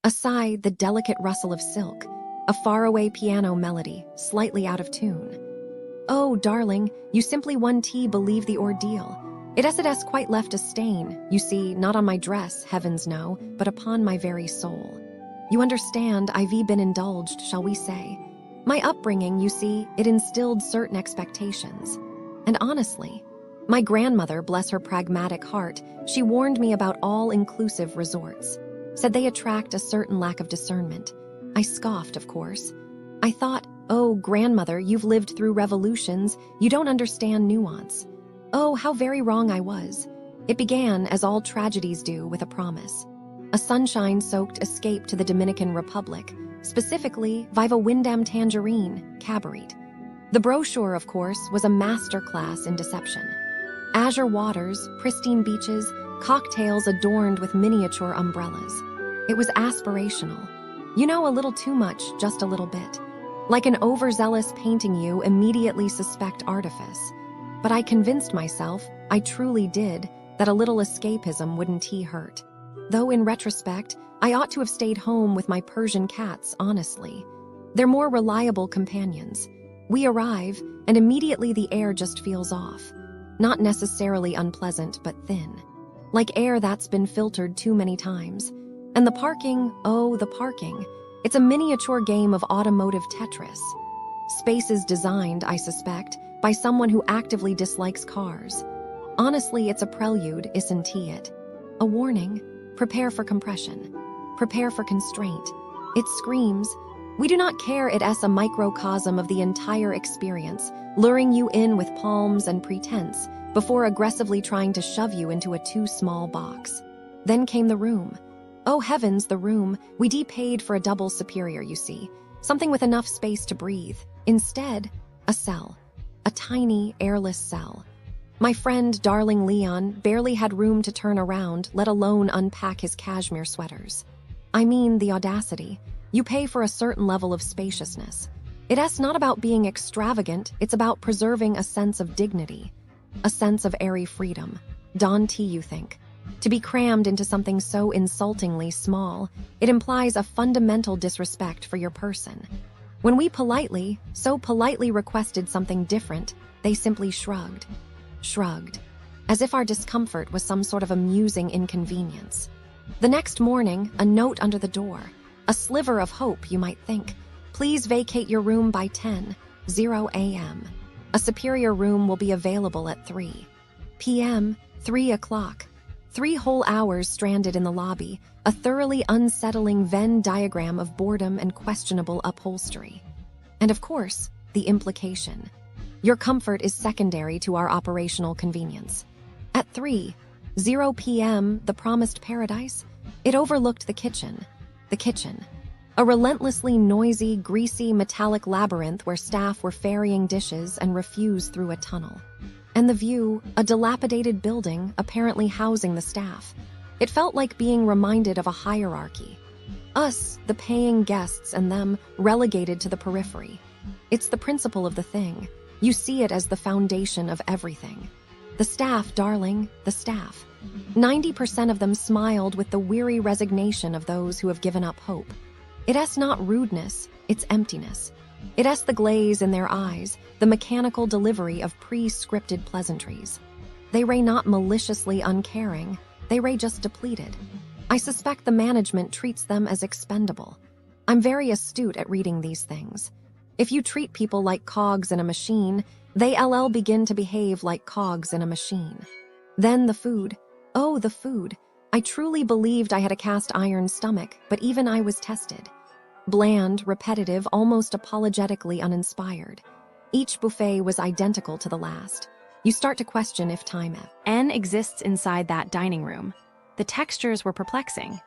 A sigh, the delicate rustle of silk, a faraway piano melody, slightly out of tune. Oh, darling, you simply one tea believe the ordeal. It has quite left a stain, you see, not on my dress, heavens no, but upon my very soul. You understand, I've been indulged, shall we say. My upbringing, you see, it instilled certain expectations. And honestly, my grandmother, bless her pragmatic heart, she warned me about all-inclusive resorts. Said they attract a certain lack of discernment. I scoffed, of course. I thought, oh, grandmother, you've lived through revolutions, you don't understand nuance. Oh, how very wrong I was. It began, as all tragedies do, with a promise. A sunshine-soaked escape to the Dominican Republic, specifically Viva Wyndham Tangerine Cabarete. The brochure, of course, was a masterclass in deception. Azure waters, pristine beaches, cocktails adorned with miniature umbrellas. It was aspirational. You know, a little too much, just a little bit. Like an overzealous painting, you immediately suspect artifice. But I convinced myself, I truly did, that a little escapism wouldn't hurt. Though in retrospect, I ought to have stayed home with my Persian cats, honestly. They're more reliable companions. We arrive, and immediately the air just feels off. Not necessarily unpleasant, but thin. Like air that's been filtered too many times. And the parking, oh, the parking. It's a miniature game of automotive Tetris. Spaces designed, I suspect, by someone who actively dislikes cars. Honestly, it's a prelude, isn't it? A warning. Prepare for compression. Prepare for constraint. It screams, we do not care, it's a microcosm of the entire experience, luring you in with palms and pretense, before aggressively trying to shove you into a too small box. Then came the room. Oh heavens, the room. We paid for a double superior, you see. Something with enough space to breathe. Instead, a cell. A tiny, airless cell. My friend, darling Leon, barely had room to turn around, let alone unpack his cashmere sweaters. I mean, the audacity. You pay for a certain level of spaciousness. It's not about being extravagant, it's about preserving a sense of dignity. A sense of airy freedom. Doesn't you think? To be crammed into something so insultingly small, it implies a fundamental disrespect for your person. When we so politely requested something different, they simply shrugged. Shrugged. As if our discomfort was some sort of amusing inconvenience. The next morning, a note under the door. A sliver of hope, you might think. Please vacate your room by 10:00 a.m. A superior room will be available at 3 p.m., 3 o'clock. 3 whole hours stranded in the lobby, a thoroughly unsettling Venn diagram of boredom and questionable upholstery. And of course, the implication. Your comfort is secondary to our operational convenience. At 3:00 p.m., the promised paradise, it overlooked the kitchen. The kitchen. A relentlessly noisy, greasy, metallic labyrinth where staff were ferrying dishes and refuse through a tunnel. And the view, a dilapidated building apparently housing the staff. It felt like being reminded of a hierarchy. Us, the paying guests, and them relegated to the periphery. It's the principle of the thing. You see it as the foundation of everything. The staff, darling, the staff. 90% of them smiled with the weary resignation of those who have given up hope. It's not rudeness, it's emptiness. It's the glaze in their eyes, the mechanical delivery of pre-scripted pleasantries. They ray not maliciously uncaring, they ray just depleted. I suspect the management treats them as expendable. I'm very astute at reading these things. If you treat people like cogs in a machine, they begin to behave like cogs in a machine. Then the food. Oh, the food. I truly believed I had a cast iron stomach, but even I was tested. Bland, repetitive, almost apologetically uninspired. Each buffet was identical to the last. You start to question if time N exists inside that dining room. The textures were perplexing.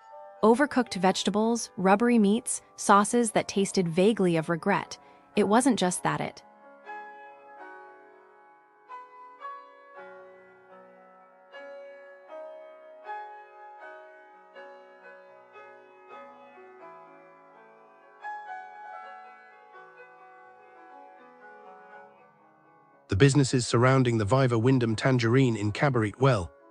Overcooked vegetables, rubbery meats, sauces that tasted vaguely of regret. It wasn't just that it. The businesses surrounding the Viva Wyndham Tangerine in Cabarete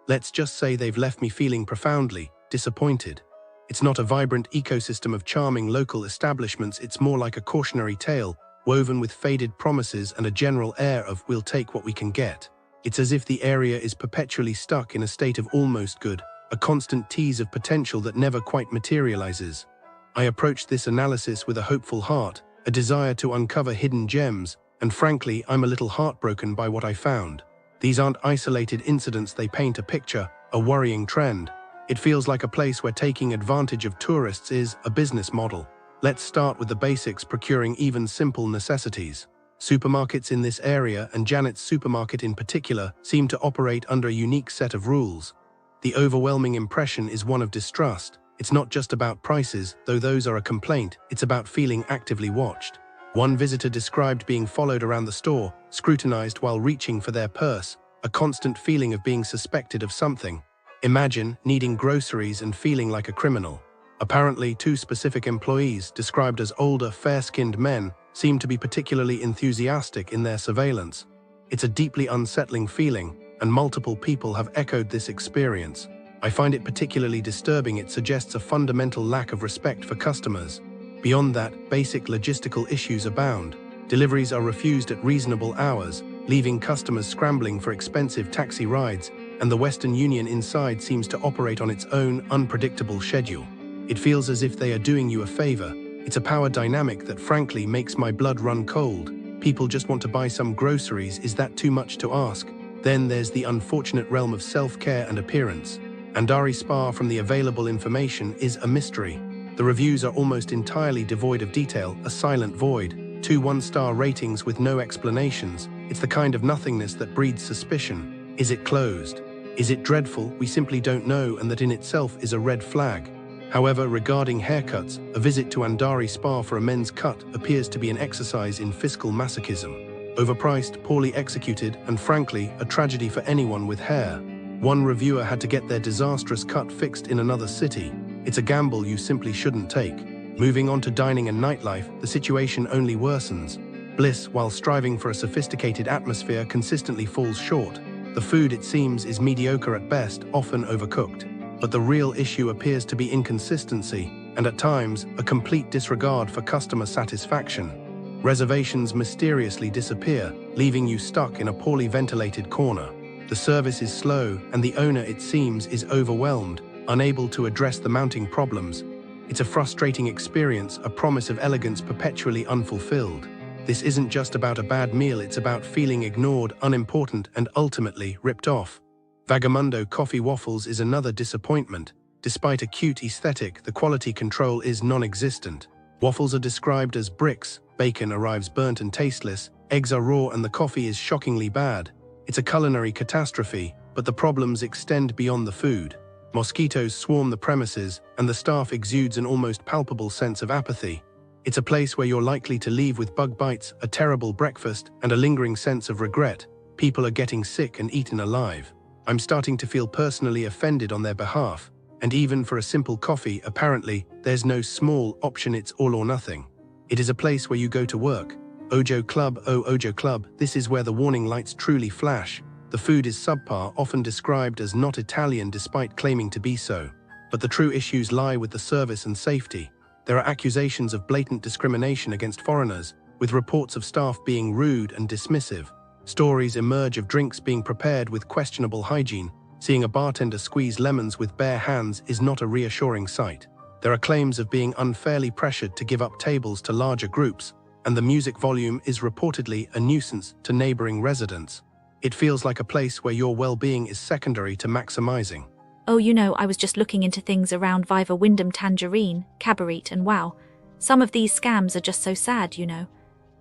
Let's just say they've left me feeling profoundly disappointed. It's not a vibrant ecosystem of charming local establishments, it's more like a cautionary tale, woven with faded promises and a general air of "we'll take what we can get." It's as if the area is perpetually stuck in a state of almost good, a constant tease of potential that never quite materializes. I approached this analysis with a hopeful heart, a desire to uncover hidden gems, and frankly, I'm a little heartbroken by what I found. These aren't isolated incidents, they paint a picture, a worrying trend. It feels like a place where taking advantage of tourists is a business model. Let's start with the basics, procuring even simple necessities. Supermarkets in this area, and Janet's Supermarket in particular, seem to operate under a unique set of rules. The overwhelming impression is one of distrust. It's not just about prices, though those are a complaint, it's about feeling actively watched. One visitor described being followed around the store, scrutinized while reaching for their purse, a constant feeling of being suspected of something. Imagine needing groceries and feeling like a criminal. Apparently, 2 specific employees, described as older, fair-skinned men, seem to be particularly enthusiastic in their surveillance. It's a deeply unsettling feeling, and multiple people have echoed this experience. I find it particularly disturbing. It suggests a fundamental lack of respect for customers. Beyond that, basic logistical issues abound. Deliveries are refused at reasonable hours, leaving customers scrambling for expensive taxi rides, and the Western Union inside seems to operate on its own unpredictable schedule. It feels as if they are doing you a favor. It's a power dynamic that frankly makes my blood run cold. People just want to buy some groceries. Is that too much to ask? Then there's the unfortunate realm of self-care and appearance. Andari Spa, from the available information, is a mystery. The reviews are almost entirely devoid of detail, a silent void. 2 one-star ratings with no explanations. It's the kind of nothingness that breeds suspicion. Is it closed? Is it dreadful? We simply don't know, and that in itself is a red flag. However, regarding haircuts, a visit to Andari Spa for a men's cut appears to be an exercise in fiscal masochism. Overpriced, poorly executed, and frankly, a tragedy for anyone with hair. One reviewer had to get their disastrous cut fixed in another city. It's a gamble you simply shouldn't take. Moving on to dining and nightlife, the situation only worsens. Bliss, while striving for a sophisticated atmosphere, consistently falls short. The food, it seems, is mediocre at best, often overcooked. But the real issue appears to be inconsistency, and at times, a complete disregard for customer satisfaction. Reservations mysteriously disappear, leaving you stuck in a poorly ventilated corner. The service is slow, and the owner, it seems, is overwhelmed, unable to address the mounting problems. It's a frustrating experience, a promise of elegance perpetually unfulfilled. This isn't just about a bad meal, it's about feeling ignored, unimportant, and ultimately ripped off. Vagamundo Coffee Waffles is another disappointment. Despite a cute aesthetic, the quality control is non-existent. Waffles are described as bricks, bacon arrives burnt and tasteless, eggs are raw, and the coffee is shockingly bad. It's a culinary catastrophe, but the problems extend beyond the food. Mosquitoes swarm the premises, and the staff exudes an almost palpable sense of apathy. It's a place where you're likely to leave with bug bites, a terrible breakfast, and a lingering sense of regret. People are getting sick and eaten alive. I'm starting to feel personally offended on their behalf. And even for a simple coffee, apparently, there's no small option, it's all or nothing. It is a place where you go to work. Ojo Club, oh Ojo Club, this is where the warning lights truly flash. The food is subpar, often described as not Italian despite claiming to be so. But the true issues lie with the service and safety. There are accusations of blatant discrimination against foreigners, with reports of staff being rude and dismissive. Stories emerge of drinks being prepared with questionable hygiene. Seeing a bartender squeeze lemons with bare hands is not a reassuring sight. There are claims of being unfairly pressured to give up tables to larger groups, and the music volume is reportedly a nuisance to neighboring residents. It feels like a place where your well-being is secondary to maximizing. Oh, I was just looking into things around Viva Wyndham Tangerine Cabarete, and wow, some of these scams are just so sad,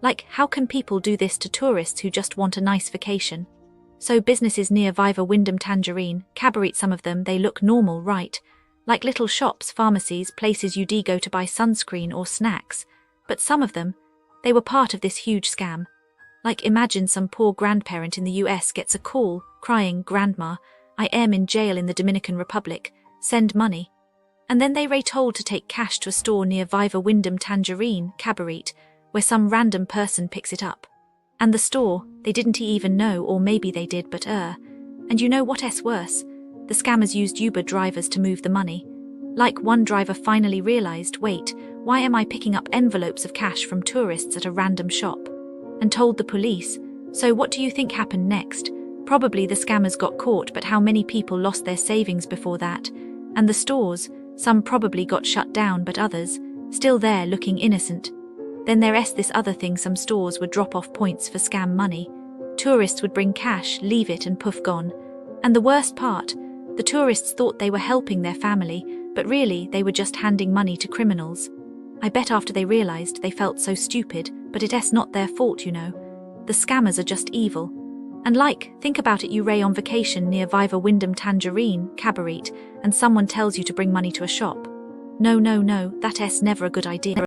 Like, how can people do this to tourists who just want a nice vacation? So businesses near Viva Wyndham Tangerine Cabarete, some of them, they look normal, right? Like little shops, pharmacies, places you'd go to buy sunscreen or snacks. But some of them, they were part of this huge scam. Like, imagine some poor grandparent in the US gets a call, crying, "Grandma, I am in jail in the Dominican Republic, send money." And then they were told to take cash to a store near Viva Wyndham Tangerine Cabarete, where some random person picks it up. And the store, they didn't even know, or maybe they did, but and you know what's worse? The scammers used Uber drivers to move the money. Like, one driver finally realized, wait, why am I picking up envelopes of cash from tourists at a random shop? And told the police. So what do you think happened next? Probably the scammers got caught, but how many people lost their savings before that? And the stores, some probably got shut down, but others, still there looking innocent. Then there's this other thing, some stores would drop off points for scam money. Tourists would bring cash, leave it, and poof, gone. And the worst part, the tourists thought they were helping their family, but really they were just handing money to criminals. I bet after they realized, they felt so stupid, but it's not their fault, you know. The scammers are just evil. And like, think about it, you're on vacation near Viva Wyndham Tangerine Cabarete, and someone tells you to bring money to a shop. No, that's never a good idea.